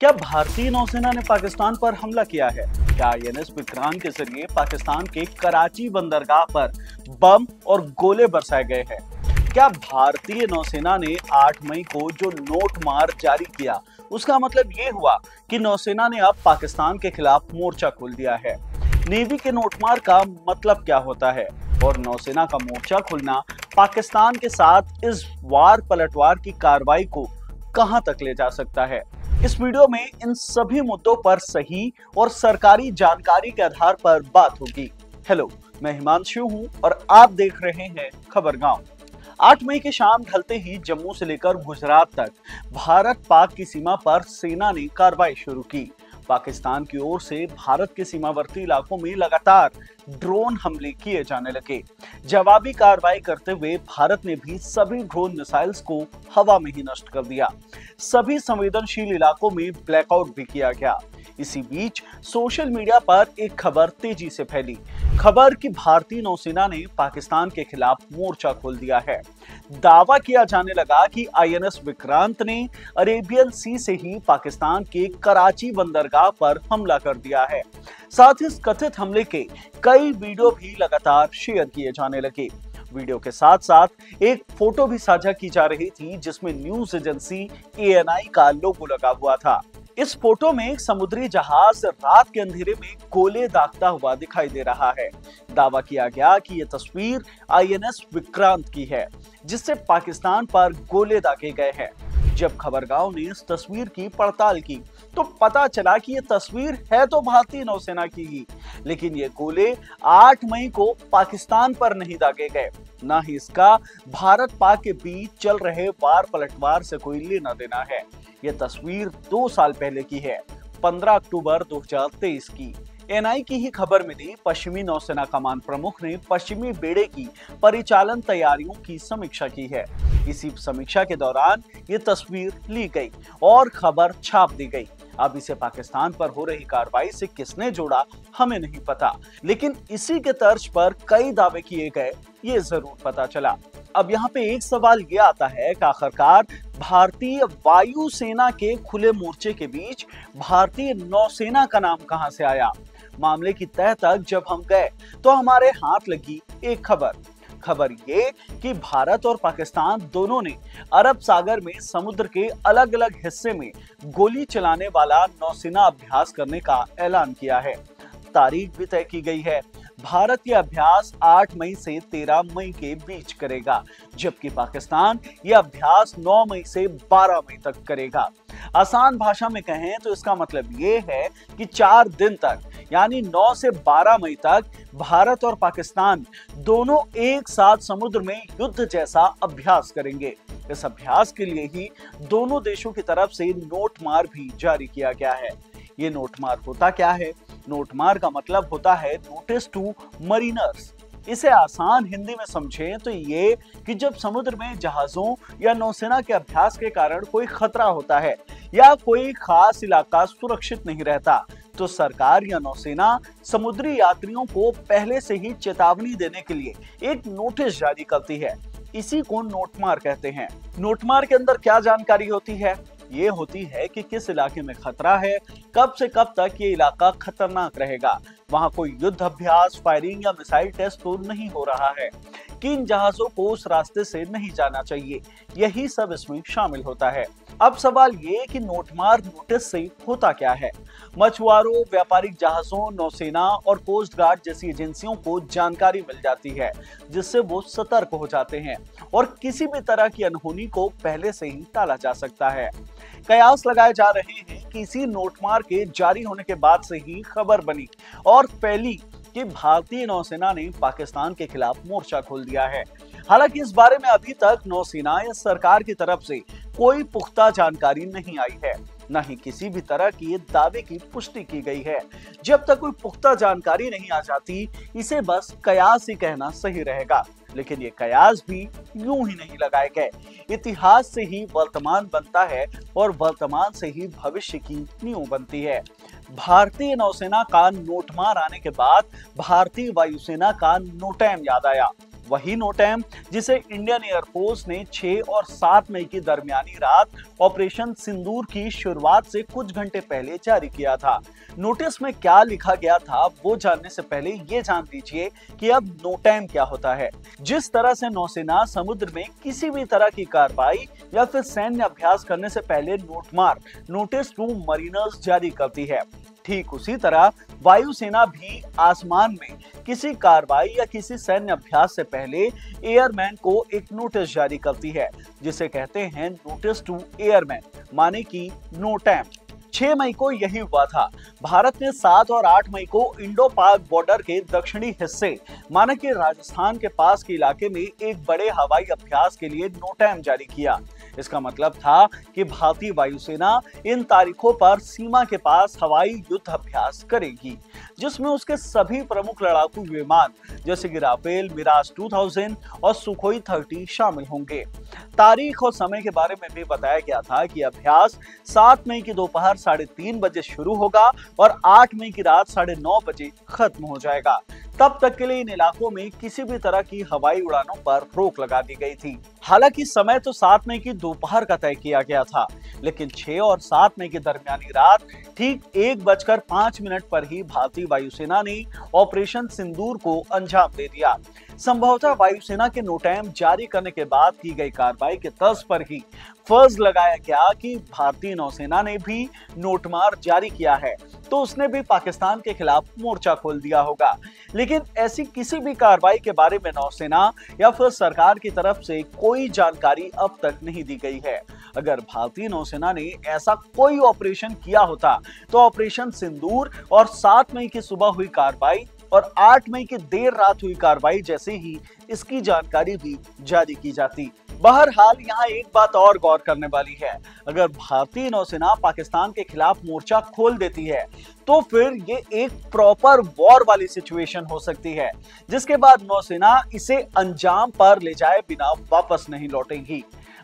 क्या भारतीय नौसेना ने पाकिस्तान पर हमला किया है? क्या आईएनएस विक्रांत के जरिए पाकिस्तान के कराची बंदरगाह पर बम और गोले बरसाए गए हैं? क्या भारतीय नौसेना ने 8 मई को जो नोट मार जारी किया, उसका मतलब ये हुआ कि नौसेना ने अब पाकिस्तान के खिलाफ मोर्चा खोल दिया है? नेवी के नोटमार का मतलब क्या होता है और नौसेना का मोर्चा खोलना पाकिस्तान के साथ इस वार पलटवार की कार्रवाई को कहां तक ले जा सकता है? इस वीडियो में इन सभी मुद्दों पर सही और सरकारी जानकारी के आधार पर बात होगी। हेलो, मैं हिमांशु हूं और आप देख रहे हैं खबरगांव। 8 मई की शाम ढलते ही जम्मू से लेकर गुजरात तक भारत पाक की सीमा पर सेना ने कार्रवाई शुरू की। पाकिस्तान की ओर से भारत के सीमावर्ती इलाकों में लगातार ड्रोन हमले किए जाने लगे। जवाबी कार्रवाई करते हुए भारत ने भी सभी ड्रोन मिसाइल्स को हवा में ही नष्ट कर दिया। सभी संवेदनशील इलाकों में ब्लैकआउट भी किया गया। इसी बीच सोशल मीडिया पर एक खबर तेजी से फैली। खबर कि भारतीय नौसेना ने पाकिस्तान के खिलाफ मोर्चा खोल दिया है। दावा किया जाने लगा कि आईएनएस विक्रांत ने अरेबियन सी से ही पाकिस्तान के कराची बंदरगाह पर हमला कर दिया है। साथ ही इस कथित हमले के कई वीडियो भी लगातार शेयर किए जाने लगे। वीडियो के साथ साथ एक फोटो भी साझा की जा रही थी जिसमें न्यूज एजेंसी एएनआई का लोगो लगा हुआ था। इस फोटो में एक समुद्री जहाज रात के अंधेरे में गोले दागता हुआ दिखाई दे रहा है। दावा किया गया कि यह तस्वीर आईएनएस विक्रांत की है, जिससे पाकिस्तान पर गोले दागे गए हैं। जब खबरगांव ने इस तस्वीर की पड़ताल की तो पता चला कि यह तस्वीर है तो भारतीय नौसेना की ही, लेकिन ये गोले 8 मई को पाकिस्तान पर नहीं दागे गए। ना ही इसका भारत पाक के बीच चल रहे वार पलटवार से कोई लेना देना है। यह तस्वीर 2 साल पहले की है, 15 अक्टूबर 2023 की। एनआई की ही खबर मिली। पश्चिमी नौसेना कमान प्रमुख ने पश्चिमी बेड़े की परिचालन तैयारियों की समीक्षा की है। इसी समीक्षा के दौरान ये तस्वीर ली गई और खबर छाप दी गई। अब इसे पाकिस्तान पर हो रही कार्रवाई से किसने जोड़ा हमें नहीं पता, लेकिन इसी के तर्ज पर कई दावे किए गए, ये जरूर पता चला। अब यहाँ पे एक सवाल ये आता है कि आखिरकार भारतीय वायुसेना के खुले मोर्चे के बीच भारतीय नौसेना का नाम कहां से आया? मामले की तह तक जब हम गए तो हमारे हाथ लगी एक खबर ये कि भारत और पाकिस्तान दोनों ने अरब सागर में समुद्र के अलग अलग हिस्से में गोली चलाने वाला नौसेना अभ्यास करने का ऐलान किया है। तारीख भी तय की गई है। भारत यह अभ्यास 8 मई से 13 मई के बीच करेगा, जबकि पाकिस्तान यह अभ्यास 9 मई से 12 मई तक करेगा। आसान भाषा में कहें तो इसका मतलब ये है कि 4 दिन तक यानी 9 से 12 मई तक भारत और पाकिस्तान दोनों एक साथ समुद्र में युद्ध जैसा अभ्यास करेंगे। इस अभ्यास के लिए ही दोनों देशों की तरफ से नोटमार भी जारी किया गया है। ये नोटमार होता क्या है? नोटमार का मतलब होता है नोटिस टू मरीनर्स। इसे आसान हिंदी में समझें तो ये कि जब समुद्र में जहाजों या नौसेना के अभ्यास के कारण कोई खतरा होता है या कोई खास इलाका सुरक्षित नहीं रहता, तो सरकार या नौसेना समुद्री यात्रियों को पहले से ही चेतावनी देने के लिए एक नोटिस जारी करती है। इसी को नोटमार कहते हैं। नोटमार के अंदर क्या जानकारी होती है? ये होती है कि किस इलाके में खतरा है, कब से कब तक ये इलाका खतरनाक रहेगा, वहां कोई युद्ध अभ्यास, फायरिंग या मिसाइल टेस्ट तो नहीं हो रहा है, किन जहाजों को उस रास्ते से नहीं जाना चाहिए, यही सब इसमें शामिल होता है। अब सवाल ये कि नोटमार नोटिस से होता क्या है? मछुआरों, व्यापारिक जहाजों, नौसेना और कोस्ट गार्ड जैसी एजेंसियों को जानकारी मिल जाती है, जिससे वो सतर्क हो जाते हैं और किसी भी तरह की अनहोनी को पहले से ही टाला जा सकता है। कयास लगाए जा रहे हैं कि इसी नोटमार के जारी होने के बाद से ही खबर बनी और फैली कि भारतीय नौसेना ने पाकिस्तान के खिलाफ मोर्चा खोल दिया है। हालांकि इस बारे में अभी तक नौसेना या सरकार की तरफ से कोई पुख्ता जानकारी नहीं आई है, न ही किसी भी तरह की दावे की पुष्टि की गई है। जब तक कोई पुख्ता जानकारी नहीं आ जाती, इसे बस कयास ही कहना सही रहेगा। लेकिन ये कयास भी यूं ही नहीं लगाए गए। इतिहास से ही वर्तमान बनता है और वर्तमान से ही भविष्य की नींव बनती है। भारतीय नौसेना का नोटमार आने के बाद भारतीय वायुसेना का नोटैम याद आया। वही नोटैम जिसे इंडियन एयरफोर्स ने 6 और 7 मई की दरमियानी रात ऑपरेशन सिंदूर की शुरुआत से कुछ घंटे पहले जारी किया था। नोटिस में क्या लिखा गया था वो जानने से पहले ये जान लीजिए कि अब नोटैम क्या होता है। जिस तरह से नौसेना समुद्र में किसी भी तरह की कार्रवाई या फिर सैन्य अभ्यास करने से पहले नोटमार नोटिस टू मरीनर्स जारी करती है, ठीक उसी तरह वायुसेना भी आसमान में किसी कार्रवाई या किसी सैन्य अभ्यास से पहले एयरमैन को एक नोटिस जारी करती है, जिसे कहते हैं नोटिस टू एयरमैन, माने कि नोटैम। 6 मई को यही हुआ था। भारत ने 7 और 8 मई को इंडो पाक बॉर्डर के दक्षिणी हिस्से माने कि राजस्थान के पास के इलाके में एक बड़े हवाई अभ्यास के लिए नोटैम जारी किया। इसका मतलब था कि भारतीय वायुसेना इन तारीखों पर सीमा के पास हवाई युद्ध अभ्यास करेगी, जिसमें उसके सभी प्रमुख लड़ाकू विमान जैसे कि राफेल, मिराज 2000 और सुखोई 30 शामिल होंगे। तारीख और समय के बारे में भी बताया गया था कि अभ्यास 7 मई की दोपहर 3:30 बजे शुरू होगा और 8 मई की रात 9:30 बजे खत्म हो जाएगा। तब तक के लिए इन इलाकों में किसी भी तरह की हवाई उड़ानों पर रोक लगा दी गई थी। हालांकि समय तो 7 मई की दोपहर का तय किया गया था, लेकिन 6 और 7 मई की दरमियानी रात ठीक 1:05 पर ही भारतीय वायुसेना ने ऑपरेशन सिंदूर को अंजाम दे दिया। संभवतः वायुसेना के नोटैम जारी करने के बाद की गई कार्रवाई के तर्ज पर ही फर्ज लगाया गया कि भारतीय नौसेना ने भी नोटमार जारी किया है तो उसने भी पाकिस्तान के खिलाफ मोर्चा खोल दिया होगा। लेकिन ऐसी किसी भी कार्रवाई के बारे में नौसेना या फिर सरकार की तरफ से कोई जानकारी अब तक नहीं दी गई है। अगर भारतीय नौसेना ने ऐसा कोई ऑपरेशन किया होता तो ऑपरेशन सिंदूर और 7 मई की सुबह हुई कार्रवाई और 8 मई की देर रात हुई कार्रवाई जैसे ही इसकी जानकारी भी जारी की जाती। बहरहाल यहाँ एक बात और गौर करने वाली है, अगर भारतीय नौसेना पाकिस्तान के खिलाफ मोर्चा खोल देती है तो फिर ये एक प्रॉपर वॉर वाली सिचुएशन हो सकती है, जिसके बाद नौसेना इसे अंजाम पर ले जाए बिना वापस नहीं लौटेगी।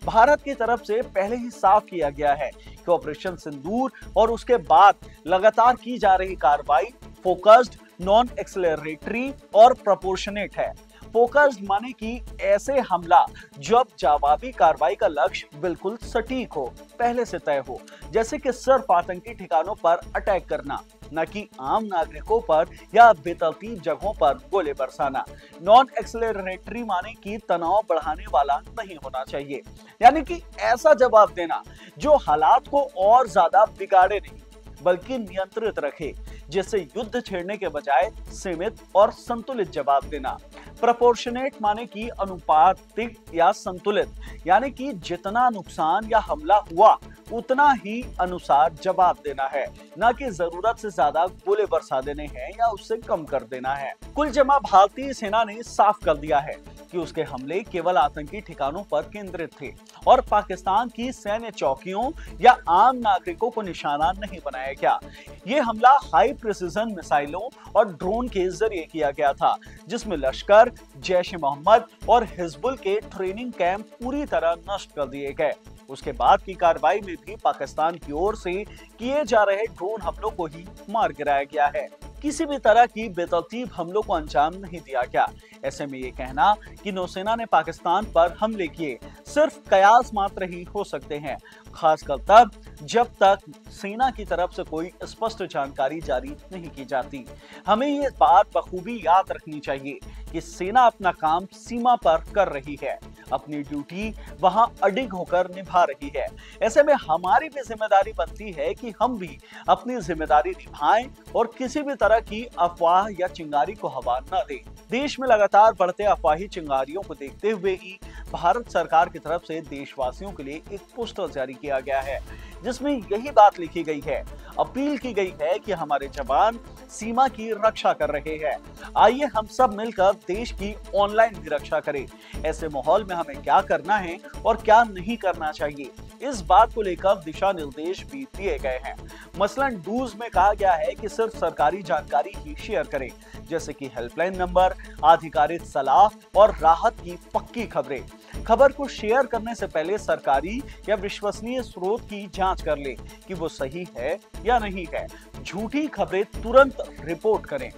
भारत की तरफ से पहले ही साफ किया गया है कि ऑपरेशन सिंदूर और उसके बाद लगातार की जा रही कार्रवाई फोकस्ड, नॉन एक्सेलरेटरी और प्रोपोर्शनेट है। फोकस्ड माने कि ऐसे हमला जब जवाबी कार्रवाई का लक्ष्य बिल्कुल सटीक हो, पहले से तय हो, जैसे कि सिर्फ आतंकी ठिकानों पर अटैक करना, न कि आम नागरिकों पर या बेतरतीब जगहों पर गोले बरसाना। नॉन एक्सेलरेटरी माने कि तनाव बढ़ाने वाला नहीं होना चाहिए, यानी कि ऐसा जवाब देना जो हालात को और ज्यादा बिगाड़े नहीं बल्कि नियंत्रित रखे, जैसे युद्ध छेड़ने के बजाय सीमित और संतुलित जवाब देना। प्रोपोर्शनेट माने कि अनुपातिक या संतुलित, यानी कि जितना नुकसान या हमला हुआ उतना ही अनुसार जवाब देना है, न कि जरूरत से ज्यादा गोले बरसा देने हैं या उससे कम कर देना है। कुल जमा भारतीय सेना ने साफ कर दिया है कि उसके हमले केवल आतंकी ठिकानों पर केंद्रित थे और पाकिस्तान की सैन्य चौकियों या आम नागरिकों को निशाना नहीं बनाया गया। ये हमला हाई प्रिसिजन मिसाइलों और ड्रोन के जरिए किया गया था, जिसमें लश्कर, जैश-ए-मोहम्मद और हिजबुल के ट्रेनिंग कैंप पूरी तरह नष्ट कर दिए गए। उसके बाद की कार्रवाई में भी पाकिस्तान की ओर से किए जा रहे ड्रोन हमलों को ही मार गिराया गया है। किसी भी तरह की बेतरतीब हमलों को अंजाम नहीं दिया गया। ऐसे में ये कहना कि नौसेना ने पाकिस्तान पर हमले किए सिर्फ कयास मात्र ही हो सकते हैं, खासकर तब जब तक सेना की तरफ से कोई स्पष्ट जानकारी जारी नहीं की जाती। हमें ये बात बखूबी याद रखनी चाहिए कि सेना अपना काम सीमा पर कर रही है, अपनी ड्यूटी वहां अडिग होकर निभा रही है। ऐसे में हमारी भी जिम्मेदारी बनती है कि हम भी अपनी जिम्मेदारी निभाएं और किसी भी तरह की अफवाह या चिंगारी को हवा न दें। देश में लगातार बढ़ते अफवाही चिंगारियों को देखते हुए ही भारत सरकार की तरफ से देशवासियों के लिए एक पोस्टर जारी किया गया है, जिसमें यही बात लिखी गई है, अपील की गई है कि हमारे जवान सीमा की रक्षा कर रहे हैं। आइए हम सब मिलकर देश की ऑनलाइन भी रक्षा करें। ऐसे माहौल में हमें क्या करना है और क्या नहीं करना चाहिए, इस बात को लेकर दिशा निर्देश भी दिए गए हैं। मसलन डूज में कहा गया है कि सिर्फ सरकारी जानकारी ही शेयर करें, जैसे कि हेल्पलाइन नंबर, आधिकारिक सलाह और राहत की पक्की खबरें। खबर को शेयर करने से पहले सरकारी या विश्वसनीय स्रोत की जांच कर ले कि वो सही है या नहीं है। झूठी खबरें तुरंत रिपोर्ट करें।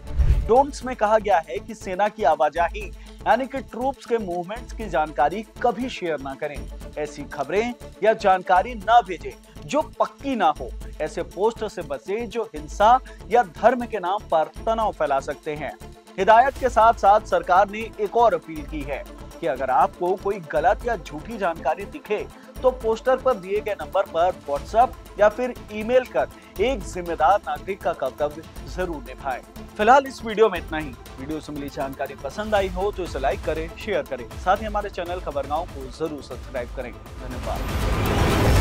डोंट्स में कहा गया है कि सेना की आवाजाही यानी कि ट्रूप्स के मूवमेंट्स की जानकारी कभी शेयर ना करें। ऐसी खबरें या जानकारी ना भेजें जो पक्की ना हो। ऐसे पोस्ट से बचें जो हिंसा या धर्म के नाम पर तनाव फैला सकते हैं। हिदायत के साथ साथ सरकार ने एक और अपील की है कि अगर आपको कोई गलत या झूठी जानकारी दिखे तो पोस्टर पर दिए गए नंबर पर व्हाट्सएप या फिर ईमेल कर एक जिम्मेदार नागरिक का कर्तव्य जरूर निभाएं। फिलहाल इस वीडियो में इतना ही। वीडियो से मिली जानकारी पसंद आई हो तो इसे लाइक करें, शेयर करें, साथ ही हमारे चैनल खबरगांव को जरूर सब्सक्राइब करें। धन्यवाद।